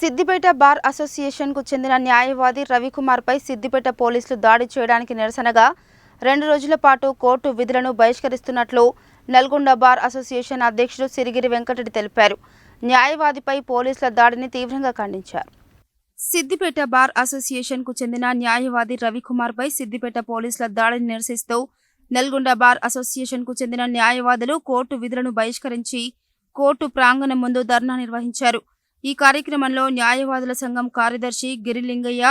Siddipet bar association కు చెందిన న్యాయవాది రవికుమార్ పై సిద్దిపేట పోలీసులు దాడి చేయడానికి నిరసనగా 2 రోజుల పాటు కోర్టు విధులను బహిష్కరిస్తున్నట్లు నల్గొండ బార్ అసోసియేషన్ అధ్యక్షుడు సిరిగిరి వెంకటరెడ్డి తెలిపారు. న్యాయవాదిపై పోలీసుల దాడిని తీవ్రంగా ఖండించారు. సిద్దిపేట బార్ అసోసియేషన్ కు చెందిన న్యాయవాది రవికుమార్ పై సిద్దిపేట పోలీసుల దాడిని నిరసిస్తూ నల్గొండ బార్ అసోసియేషన్ కు చెందిన న్యాయవాదులు కోర్టు విధులను బహిష్కరించి కోర్టు ప్రాంగణం ముందు ధర్నా నిర్వహించారు. ఈ కార్యక్రమంలో న్యాయవాదుల సంఘం కార్యదర్శి గిరిలింగయ్య,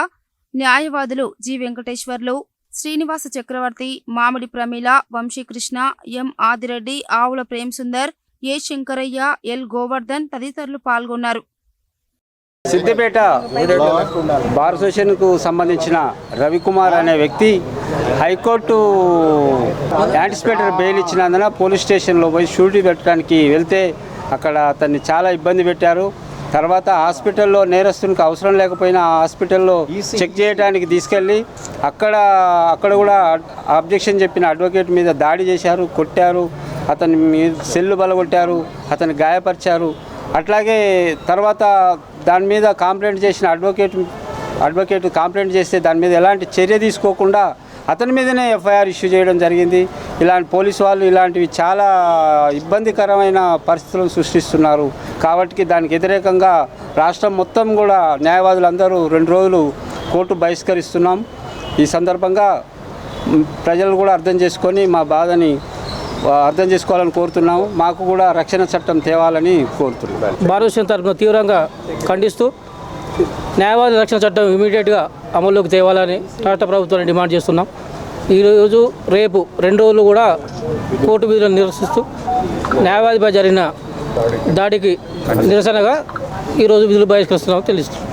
న్యాయవాదులు జి వెంకటేశ్వర్లు, శ్రీనివాస చక్రవర్తి, మామిడి ప్రమీల, వంశీకృష్ణ, ఎం ఆదిరెడ్డి, ఆవుల ప్రేమసుందర్, ఏ శంకరయ్య, ఎల్ గోవర్ధన్ తదితరులు పాల్గొన్నారు. సిద్దిపేట బార్ అసోసియేషన్కు సంబంధించిన రవికుమార్ అనే వ్యక్తి హైకోర్టు యాంటిసిపేటరీ బెయిల్ ఇచ్చినందున పోలీస్ స్టేషన్లో పోయి షూరిటీ పెట్టడానికి వెళ్తే అక్కడ అతన్ని చాలా ఇబ్బంది పెట్టారు. తర్వాత హాస్పిటల్లో నేరస్తునికి అవసరం లేకపోయినా ఆ హాస్పిటల్లో చెక్ చేయడానికి తీసుకెళ్ళి అక్కడ కూడా అబ్జెక్షన్ చెప్పిన అడ్వకేట్ మీద దాడి చేశారు, కొట్టారు, అతని మీద సెల్లు బలగొట్టారు, అతన్ని గాయపరిచారు. అట్లాగే తర్వాత దాని మీద కంప్లైంట్ చేసిన అడ్వకేట్ కంప్లైంట్ చేస్తే దాని మీద ఎలాంటి చర్య తీసుకోకుండా అతని మీదనే ఎఫ్ఐఆర్ ఇష్యూ చేయడం జరిగింది. ఇలాంటి పోలీసు వాళ్ళు ఇలాంటివి చాలా ఇబ్బందికరమైన పరిస్థితులను సృష్టిస్తున్నారు. కాబట్టి దానికి వ్యతిరేకంగా రాష్ట్రం మొత్తం కూడా న్యాయవాదులందరూ 2 రోజులు కోర్టు బహిష్కరిస్తున్నాం. ఈ సందర్భంగా ప్రజలు కూడా అర్థం చేసుకొని మా బాధని అర్థం చేసుకోవాలని కోరుతున్నాము. మాకు కూడా రక్షణ చట్టం తేవాలని కోరుతున్నాం. బార్ అసోసియేషన్ తరఫున తీవ్రంగా ఖండిస్తూ న్యాయవాది రక్షణ చట్టం ఇమీడియట్గా అమల్లోకి తేవాలని రాష్ట్ర ప్రభుత్వాన్ని డిమాండ్ చేస్తున్నాం. ఈరోజు రేపు 2 రోజులు కూడా కోర్టు విధులను నిరసిస్తూ న్యాయవాదిపై జరిగిన దాడికి నిరసనగా ఈరోజు విధులు బహిష్కరిస్తున్నామని తెలుస్తున్నాం.